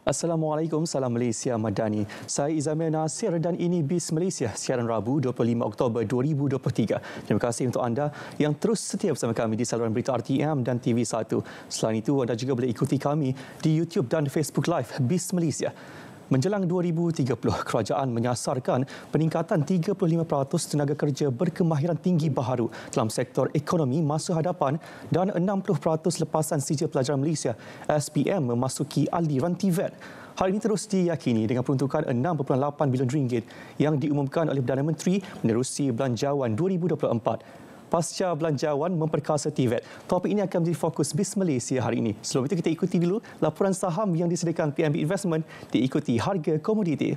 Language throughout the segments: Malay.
Assalamualaikum, salam Malaysia Madani. Saya Izamil Nasir dan ini BIS Malaysia, siaran Rabu 25 Oktober 2023. Terima kasih untuk anda yang terus setia bersama kami di saluran berita RTM dan TV1. Selain itu, anda juga boleh ikuti kami di YouTube dan Facebook Live BIS Malaysia. Menjelang 2030, kerajaan menyasarkan peningkatan 35% tenaga kerja berkemahiran tinggi baharu dalam sektor ekonomi masa hadapan dan 60% lepasan sijil pelajaran Malaysia SPM memasuki aliran TVET. Hal ini terus diyakini dengan peruntukan 6.8 bilion ringgit yang diumumkan oleh Perdana Menteri menerusi Belanjawan 2024. Pasca Belanjawan memperkasa TVET. Topik ini akan menjadi fokus BIS Malaysia hari ini. Sebelum itu kita ikuti dulu laporan saham yang disediakan PNB Investment diikuti harga komoditi.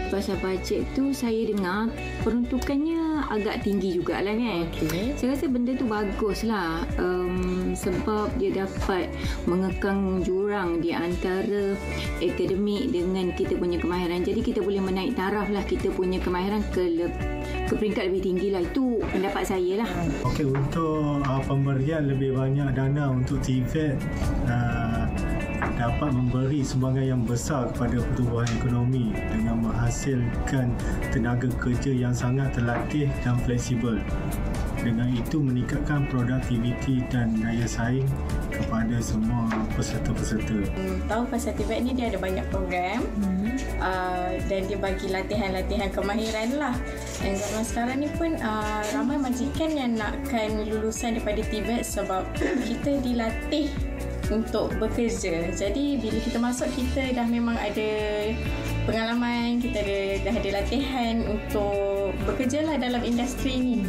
Pasal bajet tu saya dengar peruntukannya agak tinggi jugalah kan. Okay. Saya rasa benda tu baguslah sebab dia dapat mengekang jurang di antara akademik dengan kita punya kemahiran. Jadi kita boleh menaik taraf lah kita punya kemahiran ke peringkat lebih tinggi lah. Itu pendapat saya lah. Okey, untuk pemberian lebih banyak dana untuk TVET dapat memberi sumbangan yang besar kepada pertumbuhan ekonomi dengan menghasilkan tenaga kerja yang sangat terlatih dan fleksibel. Dengan itu meningkatkan produktiviti dan daya saing kepada semua peserta-peserta. Tahu pasal TVET ni dia ada banyak program dan dia bagi latihan-latihan kemahiran lah. Dan zaman sekarang ni pun ramai majikan yang nakkan lulusan daripada TVET sebab kita dilatih untuk bekerja. Jadi bila kita masuk, kita dah memang ada pengalaman, kita dah ada latihan untuk bekerja lah dalam industri ni.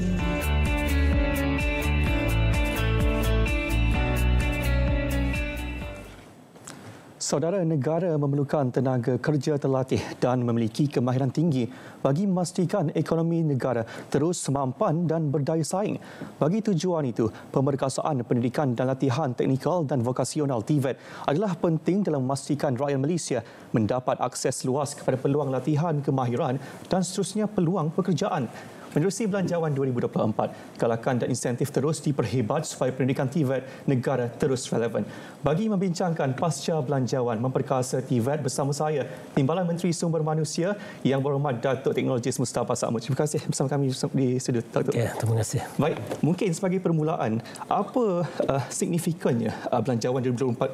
Saudara, negara memerlukan tenaga kerja terlatih dan memiliki kemahiran tinggi bagi memastikan ekonomi negara terus mampan dan berdaya saing. Bagi tujuan itu, pemerkasaan pendidikan dan latihan teknikal dan vokasional TVET adalah penting dalam memastikan rakyat Malaysia mendapat akses luas kepada peluang latihan kemahiran dan seterusnya peluang pekerjaan. Menerusi Belanjawan 2024, galakan dan insentif terus diperhebat supaya pendidikan TVET negara terus relevan. Bagi membincangkan pasca Belanjawan memperkasa TVET bersama saya, Timbalan Menteri Sumber Manusia Yang Berhormat Datuk Teknologis Mustafa Samud. Terima kasih bersama kami di studio, Datuk. Ya, terima kasih. Baik, mungkin sebagai permulaan, apa signifikannya Belanjawan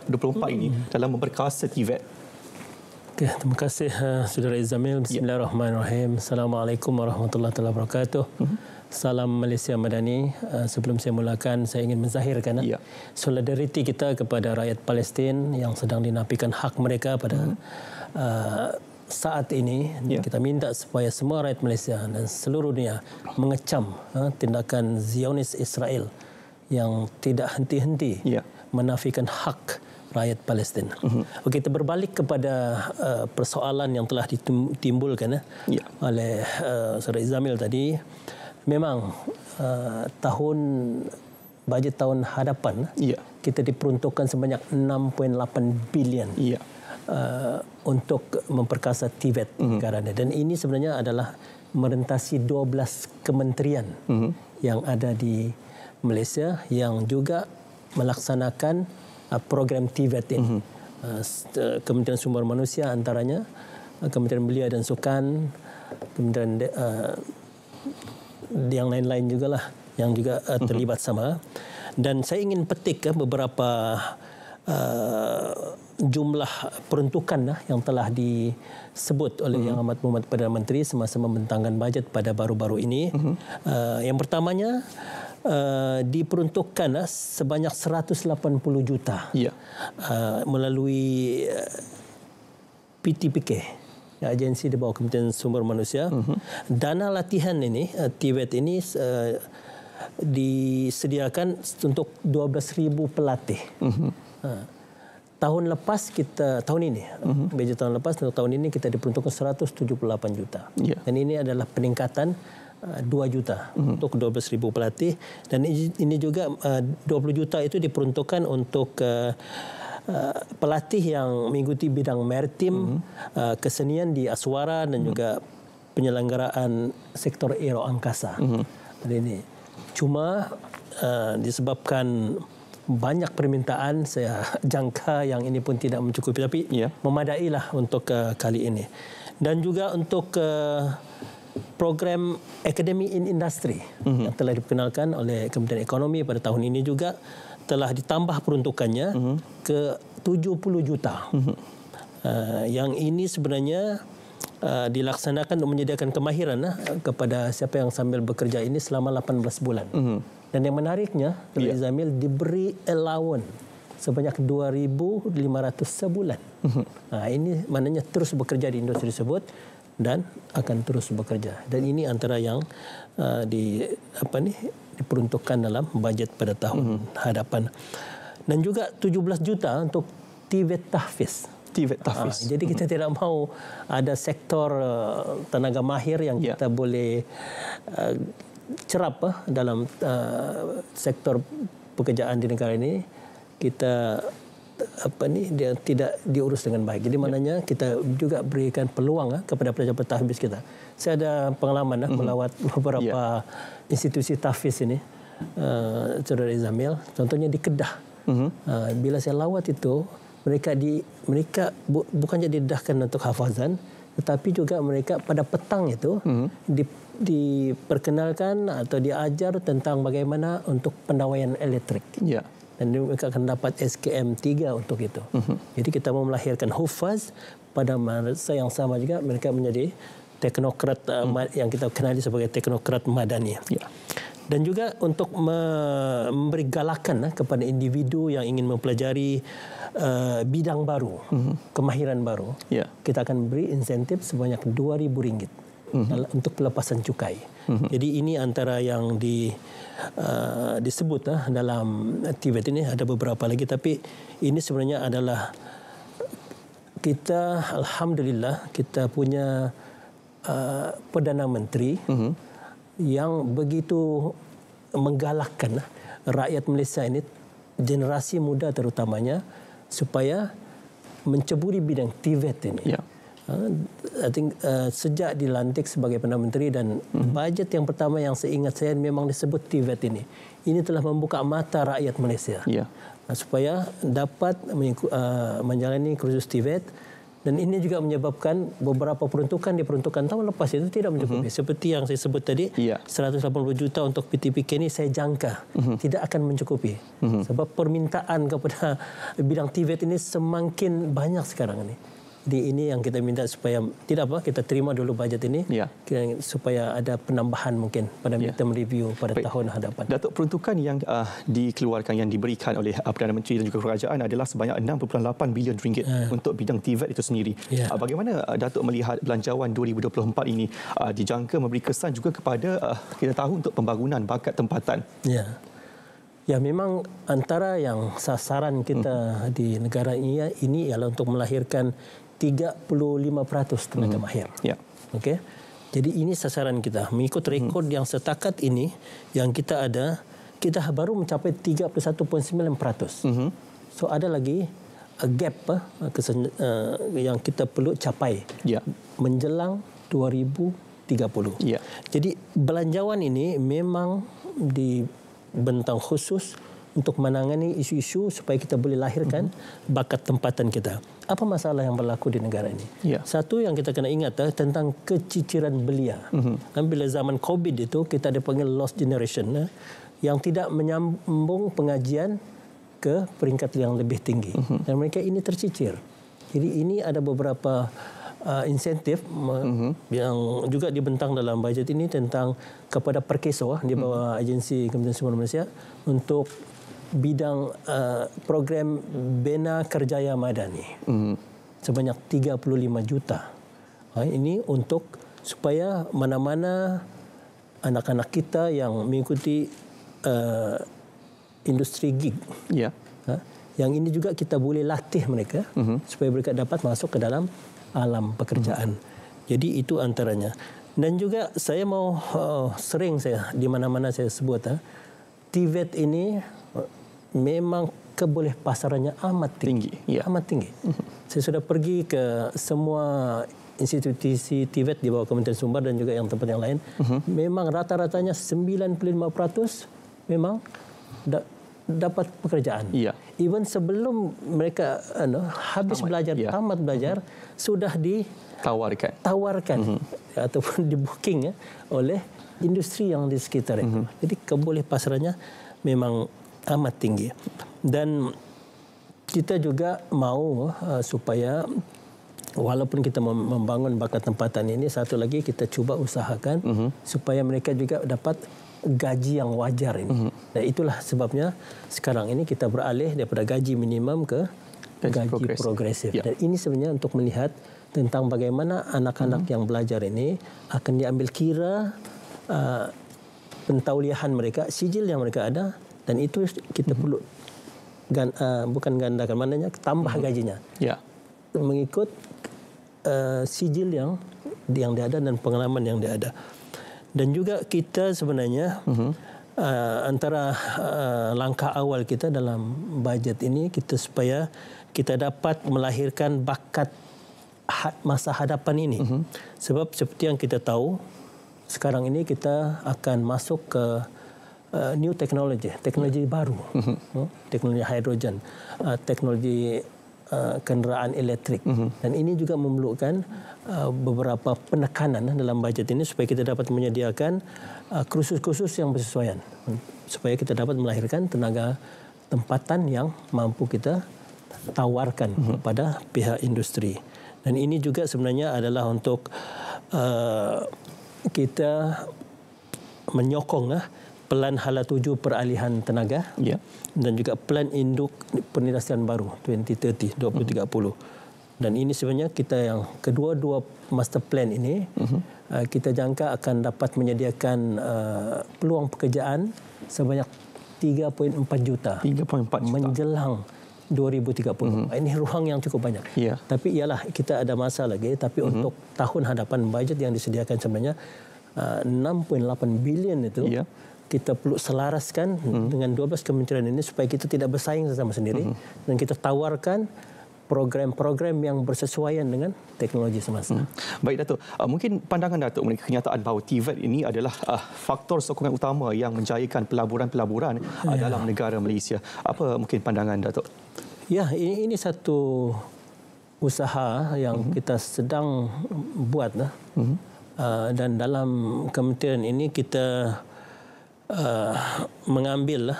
2024 ini dalam memperkasa TVET? Okay, terima kasih Saudara Izamil. Bismillahirrahmanirrahim. Assalamualaikum warahmatullahi wabarakatuh. Salam Malaysia Madani. Sebelum saya mulakan, saya ingin menzahirkan solidariti kita kepada rakyat Palestin yang sedang dinafikan hak mereka pada saat ini. Kita minta supaya semua rakyat Malaysia dan seluruh dunia mengecam tindakan Zionis Israel yang tidak henti-henti menafikan hak rakyat Palestin. Okey, kita berbalik kepada persoalan yang telah ditimbulkan oleh Saudara Izamil tadi. Memang bajet tahun hadapan kita diperuntukkan sebanyak 6.8 bilion untuk memperkasa TVET negara. Dan ini sebenarnya adalah merentasi 12 kementerian yang ada di Malaysia yang juga melaksanakan program TVET ini. Kementerian Sumber Manusia antaranya, Kementerian Belia dan Sukan, kemudian yang lain-lain juga lah. yang juga terlibat sama. Dan saya ingin petik beberapa jumlah peruntukan yang telah disebut oleh Yang Amat Berhormat Perdana Menteri semasa membentangkan bajet pada baru-baru ini. Yang pertamanya diperuntukkan sebanyak 180 juta melalui PTPK, agensi di bawah Kementerian Sumber Manusia. Dana latihan ini, TVET ini disediakan untuk 12,000 pelatih. Tahun lepas tahun ini, bajet tahun lepas, tahun ini kita diperuntukkan 178 juta. Dan ini adalah peningkatan 2 juta untuk 12,000 pelatih. Dan ini juga 20 juta itu diperuntukkan untuk pelatih yang mengikuti bidang maritim, kesenian di Aswara dan juga penyelenggaraan sektor aero angkasa. Ini cuma disebabkan banyak permintaan, saya jangka yang ini pun tidak mencukupi, tapi memadailah untuk kali ini. Dan juga untuk program Academy in Industry yang telah diperkenalkan oleh Kementerian Ekonomi pada tahun ini juga telah ditambah peruntukannya ke 70 juta. Yang ini sebenarnya dilaksanakan untuk menyediakan kemahiran kepada siapa yang sambil bekerja ini selama 18 bulan. Dan yang menariknya, Dr. Izamil diberi allowance sebanyak 2,500 sebulan. Ini maknanya terus bekerja di industri tersebut dan akan terus bekerja. Dan ini antara yang diperuntukkan dalam bajet pada tahun hadapan. Dan juga 17 juta untuk TVET Tahfiz. Jadi kita tidak mahu ada sektor tenaga mahir yang kita boleh cerap dalam sektor pekerjaan di negara ini. Kita dia tidak diurus dengan baik. Jadi maknanya kita juga berikan peluang kepada pelajar tahfiz kita. Saya ada pengalaman melawat beberapa institusi tahfiz ini, Saudara Izamil. Contohnya di Kedah. Bila saya lawat itu, mereka bukan jadi didedahkan untuk hafazan, tetapi juga mereka pada petang itu diperkenalkan atau diajar tentang bagaimana untuk pendawaian elektrik. Dan mereka akan dapat SKM 3 untuk itu. Jadi kita mau melahirkan hufaz, pada masa yang sama juga mereka menjadi teknokrat yang kita kenali sebagai teknokrat madani. Dan juga untuk memberi galakan kepada individu yang ingin mempelajari bidang baru, kemahiran baru. Kita akan beri insentif sebanyak RM2,000 untuk pelepasan cukai. Jadi ini antara yang disebut dalam TVET ini. Ada beberapa lagi, tapi ini sebenarnya adalah kita, alhamdulillah, kita punya Perdana Menteri yang begitu menggalakkan rakyat Malaysia ini, generasi muda terutamanya, supaya menceburi bidang TVET ini. I think sejak dilantik sebagai Perdana Menteri dan bajet yang pertama yang saya ingat saya memang disebut TVET ini. Ini telah membuka mata rakyat Malaysia supaya dapat menjalani kursus TVET. Dan ini juga menyebabkan beberapa peruntukan diperuntukkan tahun lepas itu tidak mencukupi. Seperti yang saya sebut tadi, 180 juta untuk PTPK ini saya jangka tidak akan mencukupi. Sebab permintaan kepada bidang TVET ini semakin banyak sekarang ini. Jadi ini yang kita minta supaya kita terima dulu bajet ini supaya ada penambahan mungkin pada midterm review pada tahun hadapan. Datuk, peruntukan yang dikeluarkan, yang diberikan oleh Perdana Menteri dan juga kerajaan adalah sebanyak RM6.8 bilion untuk bidang TVET itu sendiri. Bagaimana Datuk melihat belanjawan 2024 ini dijangka memberi kesan juga kepada kita tahu untuk pembangunan bakat tempatan? Ya, memang antara yang sasaran kita di negara ini ialah untuk melahirkan 35% tenaga mahir. Okey. Jadi ini sasaran kita. Mengikut rekod yang setakat ini yang kita ada, kita baru mencapai 31.9%. So ada lagi gap yang kita perlu capai menjelang 2030. Jadi belanjawan ini memang dibentang khusus untuk menangani isu-isu supaya kita boleh lahirkan bakat tempatan kita. apa masalah yang berlaku di negara ini? Ya. Satu yang kita kena ingat tentang keciciran belia. Bila zaman COVID itu kita dipanggil lost generation yang tidak menyambung pengajian ke peringkat yang lebih tinggi. Dan mereka ini tercicir. Jadi ini ada beberapa insentif yang juga dibentang dalam bajet ini tentang kepada Perkeso di bawah Agensi Kementerian Sumber Malaysia untuk bidang program Bina Kerjaya Madani sebanyak 35 juta. Ini untuk supaya mana-mana anak-anak kita yang mengikuti industri gig, yang ini juga kita boleh latih mereka supaya mereka dapat masuk ke dalam alam pekerjaan. Jadi itu antaranya. Dan juga saya mau sering saya di mana-mana saya sebut TVET ini memang keboleh pasarannya amat tinggi. Amat tinggi. Saya sudah pergi ke semua institusi TVET di bawah Kementerian Sumber dan juga yang tempat yang lain. Memang rata-ratanya 95% memang dapat pekerjaan. Even sebelum mereka habis belajar, tamat belajar, sudah ditawarkan ataupun di-booking oleh industri yang di sekitar itu. Jadi keboleh pasarannya memang amat tinggi. Dan kita juga mau supaya walaupun kita membangun bakat tempatan ini, satu lagi kita cuba usahakan supaya mereka juga dapat gaji yang wajar ini. Dan itulah sebabnya sekarang ini kita beralih daripada gaji minimum ke gaji progresif. Dan ini sebenarnya untuk melihat tentang bagaimana anak-anak yang belajar ini akan diambil kira pentauliahan mereka, sijil yang mereka ada, dan itu kita perlu bukan gandakan, maknanya tambah gajinya mengikut sijil yang dia ada dan pengalaman yang dia ada. Dan juga kita sebenarnya antara langkah awal kita dalam bajet ini kita supaya kita dapat melahirkan bakat masa hadapan ini. Sebab seperti yang kita tahu sekarang ini kita akan masuk ke new technology baru, teknologi hidrogen, teknologi kenderaan elektrik, dan ini juga memerlukan beberapa penekanan dalam bajet ini supaya kita dapat menyediakan kursus-kursus yang bersesuaian supaya kita dapat melahirkan tenaga tempatan yang mampu kita tawarkan kepada pihak industri. Dan ini juga sebenarnya adalah untuk kita menyokong Pelan Hala 7 Peralihan Tenaga dan juga Pelan Induk Perindustrian Baru 2030. Dan ini sebenarnya kita yang kedua-dua master plan ini kita jangka akan dapat menyediakan peluang pekerjaan sebanyak 3.4 juta menjelang 2030. Ini ruang yang cukup banyak. Tapi ialah kita ada masa lagi, tapi untuk tahun hadapan bajet yang disediakan sebenarnya 6.8 bilion itu kita perlu selaraskan dengan 12 kementerian ini supaya kita tidak bersaing sesama sendiri dan kita tawarkan program-program yang bersesuaian dengan teknologi semasa. Baik Datuk, mungkin pandangan Datuk mengenai kenyataan bahawa TVET ini adalah faktor sokongan utama yang menjayakan pelaburan-pelaburan dalam negara Malaysia. Apa mungkin pandangan Datuk? Ya, ini satu usaha yang kita sedang buat dan dalam kementerian ini kita mengambil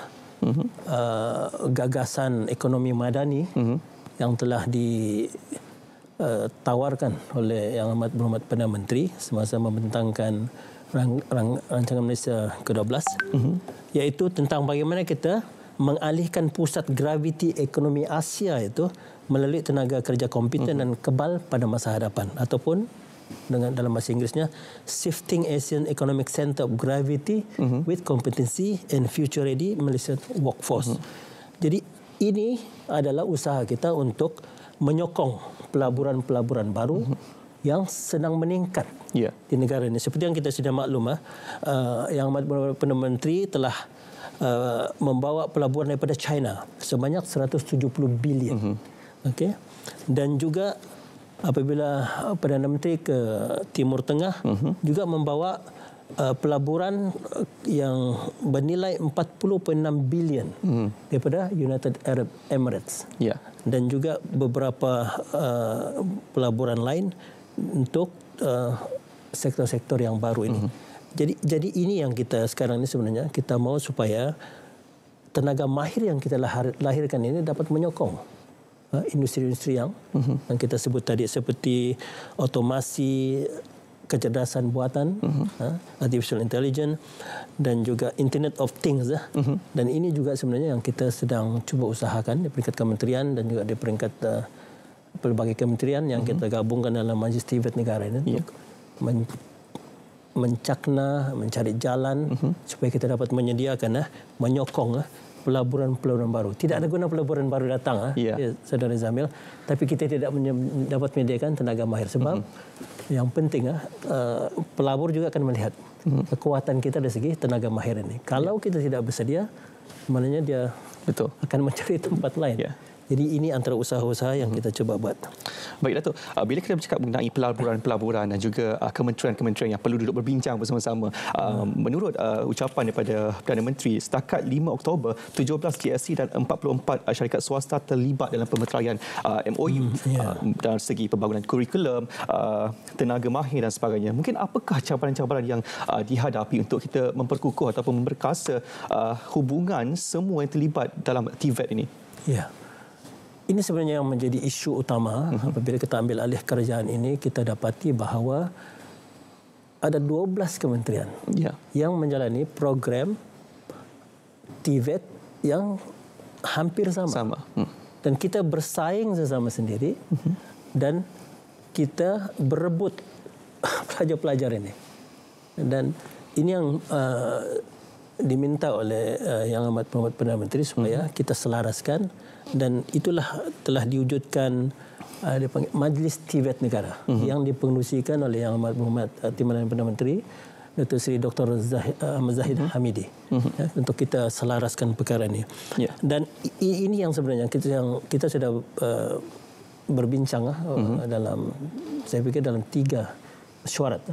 gagasan ekonomi madani yang telah ditawarkan oleh Yang Amat Berhormat Perdana Menteri semasa membentangkan rancangan Malaysia ke-12, iaitu tentang bagaimana kita mengalihkan pusat graviti ekonomi Asia itu melalui tenaga kerja kompeten dan kebal pada masa hadapan, ataupun dengan dalam bahasa Inggerisnya Shifting Asian Economic Center of Gravity with Competency and Future Ready Malaysian Workforce. Jadi ini adalah usaha kita untuk menyokong pelaburan-pelaburan baru yang sedang meningkat di negara ini. Seperti yang kita sudah maklum, Yang Amat Berhormat Perdana Menteri telah membawa pelaburan daripada China sebanyak 170 bilion. Dan juga apabila Perdana Menteri ke Timur Tengah juga membawa pelaburan yang bernilai 40.6 bilion daripada United Arab Emirates. Ya. Dan juga beberapa pelaburan lain untuk sektor-sektor yang baru ini. Jadi ini yang kita sekarang ini sebenarnya kita mau supaya tenaga mahir yang kita lahirkan ini dapat menyokong industri-industri yang kita sebut tadi seperti otomasi, kecerdasan buatan, artificial intelligence dan juga Internet of Things. Dan ini juga sebenarnya yang kita sedang cuba usahakan di peringkat kementerian dan juga di peringkat pelbagai kementerian yang kita gabungkan dalam Majlis TVET negara ini untuk mencakna, mencari jalan supaya kita dapat menyediakan, menyokong pelaburan-pelaburan baru. Tidak ada guna pelaburan baru datang, Saudara Zamil, tapi kita tidak dapat menyediakan tenaga mahir. Sebab yang penting, pelabur juga akan melihat kekuatan kita dari segi tenaga mahir ini. Kalau kita tidak bersedia, maknanya dia akan mencari tempat lain. Jadi ini antara usaha-usaha yang kita coba buat. Baik Datuk, bila kita bercakap mengenai pelaburan-pelaburan dan juga kementerian-kementerian yang perlu duduk berbincang bersama-sama, menurut ucapan daripada Perdana Menteri, setakat 5 Oktober, 17 GSC dan 44 syarikat swasta terlibat dalam pemeteraian MOU dari segi pembangunan kurikulum, tenaga mahir dan sebagainya. Mungkin apakah cabaran-cabaran yang dihadapi untuk kita memperkukuh ataupun memperkasa hubungan semua yang terlibat dalam TVET ini? Ya. Ini sebenarnya yang menjadi isu utama apabila kita ambil alih kerajaan ini. Kita dapati bahawa ada 12 kementerian yang menjalani program TVET yang hampir sama. Dan kita bersaing sesama sendiri dan kita berebut pelajar-pelajar ini. Dan ini yang diminta oleh Yang Amat Berhormat Perdana Menteri supaya kita selaraskan, dan itulah telah diwujudkan Majlis TVET Negara yang dipengerusikan oleh Yang Amat Berhormat Timbalan Perdana Menteri Dr. Seri Dr. Ahmad Zahid Hamidi untuk kita selaraskan perkara ini. Dan ini yang sebenarnya kita sudah berbincang dalam, saya fikir dalam 3 mesyuarat.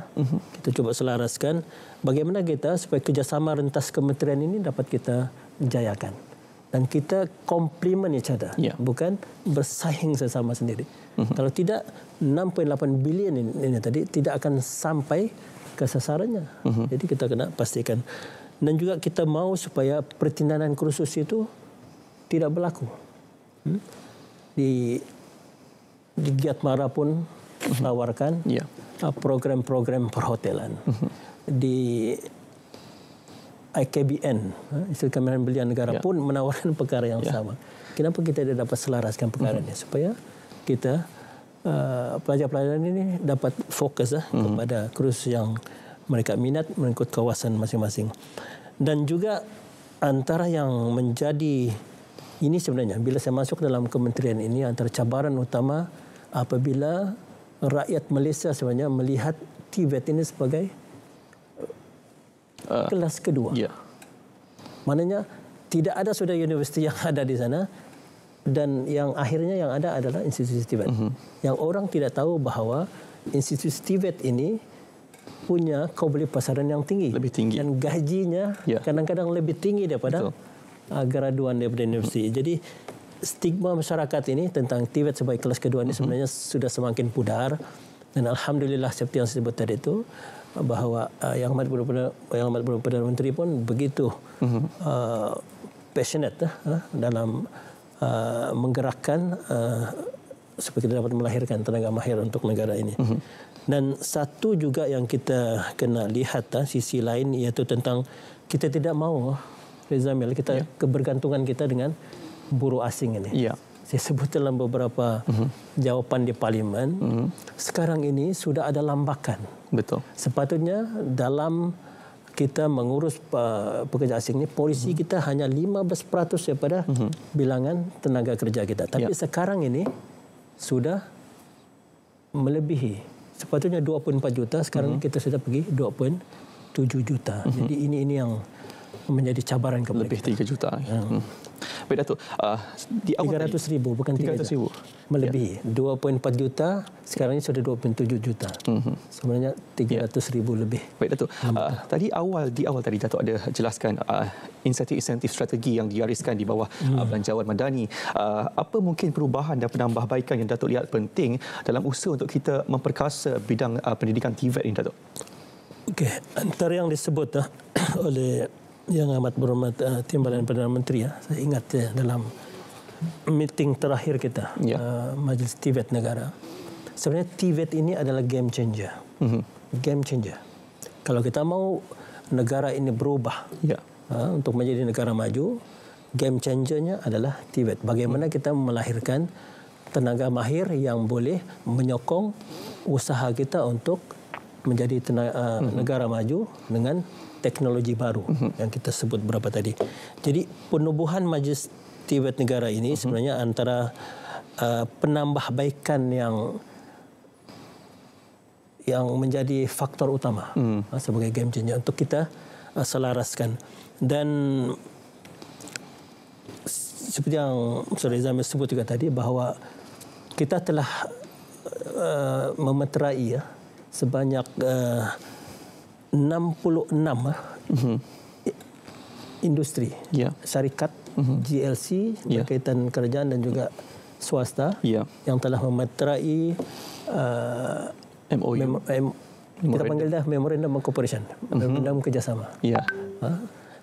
Kita coba selaraskan bagaimana kita supaya kerjasama rentas kementerian ini dapat kita jayakan. Dan kita complement each other, bukan bersaing sesama sendiri. Kalau tidak, 6.8 bilion ini tadi tidak akan sampai ke sasarannya. Jadi kita kena pastikan. Dan juga kita mahu supaya pertindahan kursus itu tidak berlaku. Di Giat Mara pun menawarkan program-program perhotelan. Di IKBN, Institut Kementerian Belia Negara pun menawarkan perkara yang sama. Kenapa kita tidak dapat selaraskan perkara ini? Supaya kita, pelajar-pelajar ini dapat fokus kepada kursus yang mereka minat mengikut kawasan masing-masing. Dan juga antara yang menjadi, ini sebenarnya bila saya masuk dalam kementerian ini, antara cabaran utama apabila rakyat Malaysia sebenarnya melihat TVET ini sebagai kelas kedua. Maknanya tidak ada sudah universiti yang ada di sana, dan yang akhirnya yang ada adalah institusi TVET. Yang orang tidak tahu bahawa institusi TVET ini punya kaubeli pasaran yang tinggi. Lebih tinggi. Dan gajinya kadang-kadang lebih tinggi daripada graduan daripada universiti. Jadi stigma masyarakat ini tentang TVET sebagai kelas kedua ini sebenarnya sudah semakin pudar. Dan alhamdulillah seperti yang saya sebut tadi itu, bahawa Yang Amat Berhormat Perdana Menteri pun begitu passionate dalam menggerakkan supaya kita dapat melahirkan tenaga mahir untuk negara ini. Dan satu juga yang kita kena lihat sisi lain, iaitu tentang kita tidak mahu, Rizamil, kita kebergantungan kita dengan buruh asing ini. Saya sebut dalam beberapa jawapan di Parlimen, sekarang ini sudah ada lambakan. Betul. Sepatutnya dalam kita mengurus pekerja asing ini, polisi kita hanya 15% daripada bilangan tenaga kerja kita. Tapi sekarang ini sudah melebihi. Sepatutnya 24 juta, sekarang kita sudah pergi 2.7 juta. Jadi ini yang menjadi cabaran kepada lebih 3 juta. Baik Datuk, di awal 300,000 bukan 300,000. Melebihi 2.4 juta, sekarang ini sudah 2.7 juta. Sebenarnya 300,000 lebih. Baik Datuk, di awal tadi Datuk ada jelaskan insentif strategi yang digariskan di bawah belanjawan madani. Apa mungkin perubahan dan penambahbaikan yang Datuk lihat penting dalam usaha untuk kita memperkasa bidang pendidikan TVET ini Datuk? Okey, antara yang disebut oleh Yang Amat Berhormat Timbalan Perdana Menteri, saya ingat dalam meeting terakhir kita, Majlis TVET Negara. Sebenarnya TVET ini adalah game changer. Game changer. Kalau kita mau negara ini berubah untuk menjadi negara maju, game changernya adalah TVET. Bagaimana kita melahirkan tenaga mahir yang boleh menyokong usaha kita untuk menjadi negara maju dengan teknologi baru yang kita sebut berapa tadi. Jadi penubuhan Majlis TVET Negara ini sebenarnya antara penambahbaikan yang menjadi faktor utama sebagai game changer untuk kita selaraskan. Dan seperti yang Saudara Zamil sebut juga tadi, bahawa kita telah memeterai sebanyak 66 industri, syarikat GLC berkaitan kerajaan dan juga swasta yang telah memeterai MOU. Kita panggil dah Memorandum of Cooperation, Memorandum kerjasama.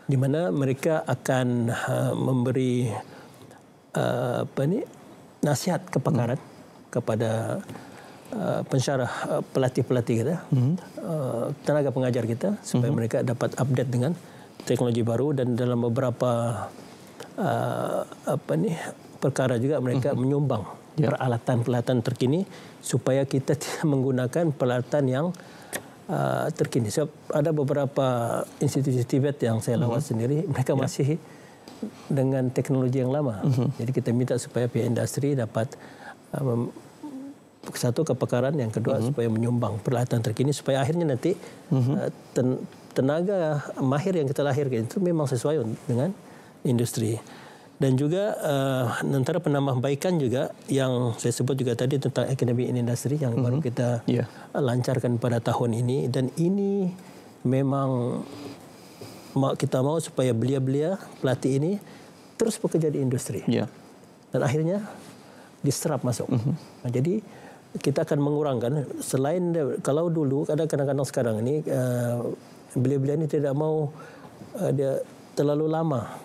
Di mana mereka akan memberi nasihat kepakaran kepada pensyarah pelatih-pelatih kita, tenaga pengajar kita, supaya mereka dapat update dengan teknologi baru. Dan dalam beberapa perkara juga mereka menyumbang peralatan-peralatan terkini supaya kita tidak menggunakan peralatan yang terkini. Sebab ada beberapa institusi TVET yang saya lawat sendiri, mereka masih dengan teknologi yang lama. Jadi kita minta supaya pihak industri dapat satu kepakaran, yang kedua supaya menyumbang peralatan terkini supaya akhirnya nanti tenaga mahir yang kita lahirkan itu memang sesuai dengan industri. Dan juga antara penambahbaikan juga yang saya sebut juga tadi tentang Akademi Industri yang baru kita lancarkan pada tahun ini. Dan ini memang kita mau supaya belia-belia pelatih ini terus bekerja di industri. Dan akhirnya diserap masuk. Jadi kita akan mengurangkan, selain kalau dulu kadang-kadang sekarang ini belia-belia ini tidak mau dia terlalu lama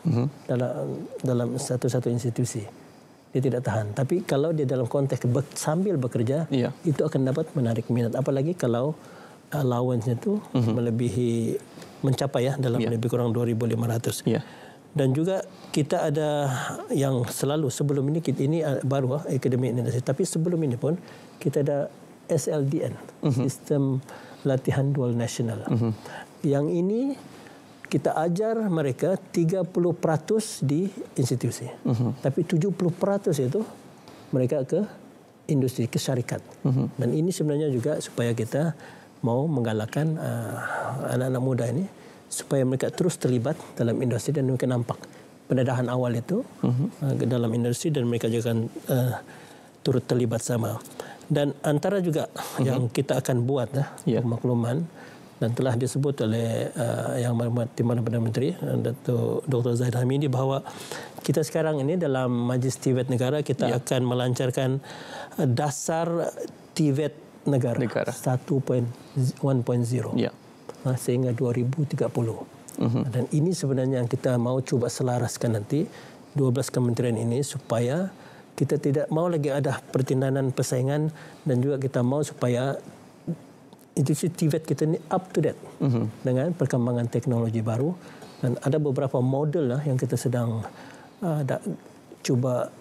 dalam satu institusi, dia tidak tahan. Tapi kalau dia dalam konteks sambil bekerja, itu akan dapat menarik minat. Apalagi kalau allowance-nya itu melebihi, mencapai dalam lebih kurang 2.500. Dan juga kita ada yang selalu sebelum ini, baru Akademi Industri, tapi sebelum ini pun kita ada SLDN, Sistem Latihan Dual Nasional. Yang ini kita ajar mereka 30% di institusi, tapi 70% itu mereka ke industri, ke syarikat. Dan ini sebenarnya juga supaya kita mau menggalakkan anak-anak muda ini supaya mereka terus terlibat dalam industri dan mereka nampak pendedahan awal itu dalam industri dan mereka juga akan turut terlibat sama. Dan antara juga yang kita akan buat pemakluman dan telah disebut oleh Yang Berhormat Timbalan Perdana Menteri Dr. Zahid Hamidi bahawa kita sekarang ini dalam Majlis TVET Negara kita akan melancarkan dasar TVET Negara 1.0 sehingga 2030. Dan ini sebenarnya yang kita mau cuba selaraskan nanti 12 kementerian ini supaya kita tidak mau lagi ada pertindahan persaingan dan juga kita mau supaya institusi TVET kita ini up to date dengan perkembangan teknologi baru. Dan ada beberapa model yang kita sedang cuba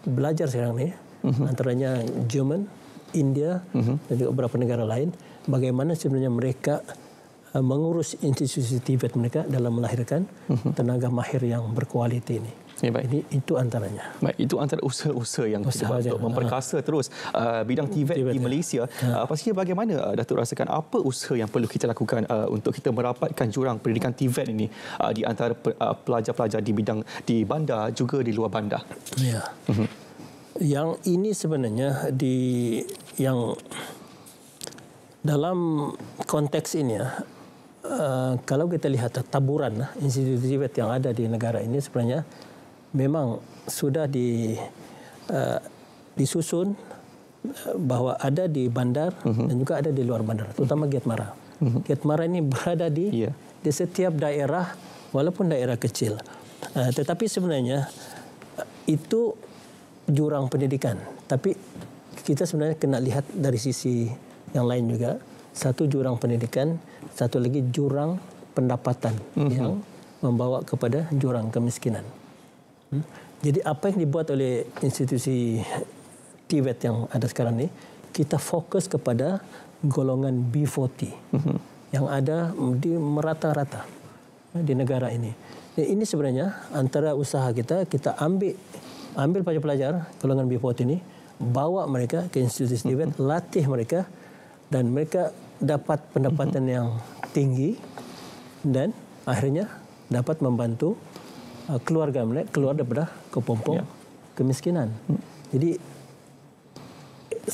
belajar sekarang ni, antaranya Jerman, India dan juga beberapa negara lain, bagaimana sebenarnya mereka mengurus institusi TVET mereka dalam melahirkan tenaga mahir yang berkualiti ini. Ya, baik. Itu antaranya. Baik, itu antara usaha-usaha yang kita buat untuk memperkasa terus bidang TVET di Malaysia. Pastinya bagaimana Datuk rasakan apa usaha yang perlu kita lakukan untuk kita merapatkan jurang pendidikan TVET ini di antara pelajar-pelajar di bidang di bandar juga di luar bandar? Ya. Yang ini sebenarnya yang dalam konteks ini kalau kita lihat taburan institusi TVET yang ada di negara ini sebenarnya memang sudah disusun bahwa ada di bandar dan juga ada di luar bandar, terutama Gate Mara. Gate Mara ini berada di setiap daerah, walaupun daerah kecil. Tetapi sebenarnya itu jurang pendidikan. Tapi kita sebenarnya kena lihat dari sisi yang lain juga. Satu jurang pendidikan, satu lagi jurang pendapatan yang membawa kepada jurang kemiskinan. Jadi apa yang dibuat oleh institusi TVET yang ada sekarang ini, kita fokus kepada golongan B40 yang ada di merata-rata di negara ini. Ini sebenarnya antara usaha kita ambil pelajar-pelajar golongan B40 ini, bawa mereka ke institusi TVET, latih mereka dan mereka dapat pendapatan yang tinggi dan akhirnya dapat membantu keluarga mereka keluar daripada kepompong kemiskinan. Jadi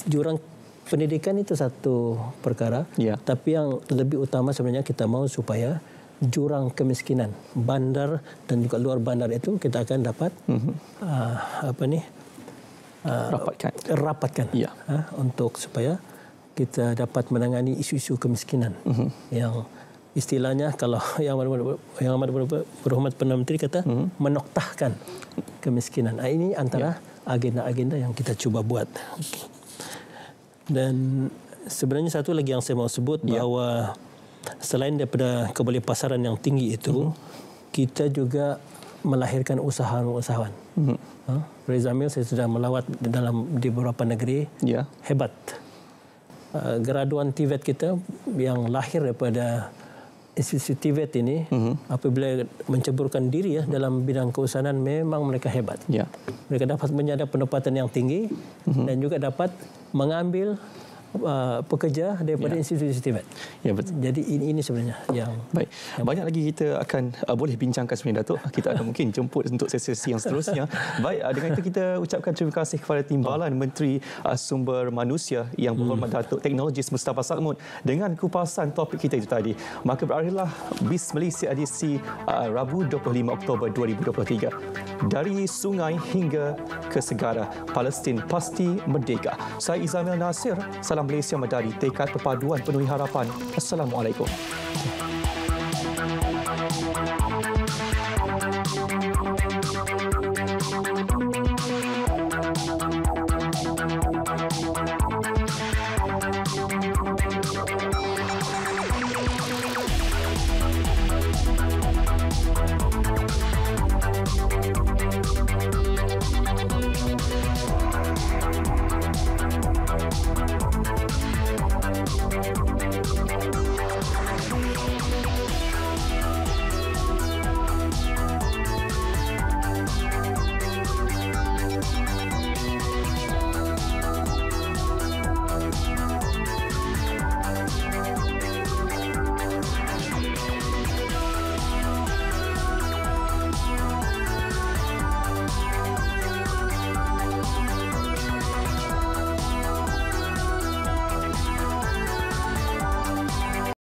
jurang pendidikan itu satu perkara, tapi yang lebih utama sebenarnya kita mau supaya jurang kemiskinan bandar dan juga luar bandar itu kita akan dapat rapatkan untuk supaya kita dapat menangani isu-isu kemiskinan yang istilahnya kalau yang amat berhormat Perdana Menteri kata menoktahkan kemiskinan. Ini antara agenda-agenda yang kita cuba buat. Dan sebenarnya satu lagi yang saya mau sebut bahawa selain daripada kebolehpasaran yang tinggi itu, kita juga melahirkan usahawan-usahawan. Rezamil saya sudah melawat di beberapa negeri hebat. Graduan TVET kita yang lahir daripada institusi TVET ini apabila menceburkan diri dalam bidang keusahawan memang mereka hebat. Mereka dapat menyadap pendapatan yang tinggi dan juga dapat mengambil pekerja daripada institusi TVET. Ya, betul. Jadi ini sebenarnya yang baik. Banyak lagi kita akan boleh bincangkan sebenarnya, Datuk. Kita akan mungkin jemput untuk sesi yang seterusnya. Baik, dengan itu kita ucapkan terima kasih kepada Timbalan Menteri Sumber Manusia yang berhormat Datuk Teknologis Mustafa Sakhmud dengan kupasan topik kita itu tadi. Maka berakhirlah BIS Malaysia edisi Rabu 25 Oktober 2023. Dari sungai hingga ke segara, Palestin pasti merdeka. Saya Izamil Nasir. Salam Malaysia Madani, tekad perpaduan penuhi harapan. Assalamualaikum.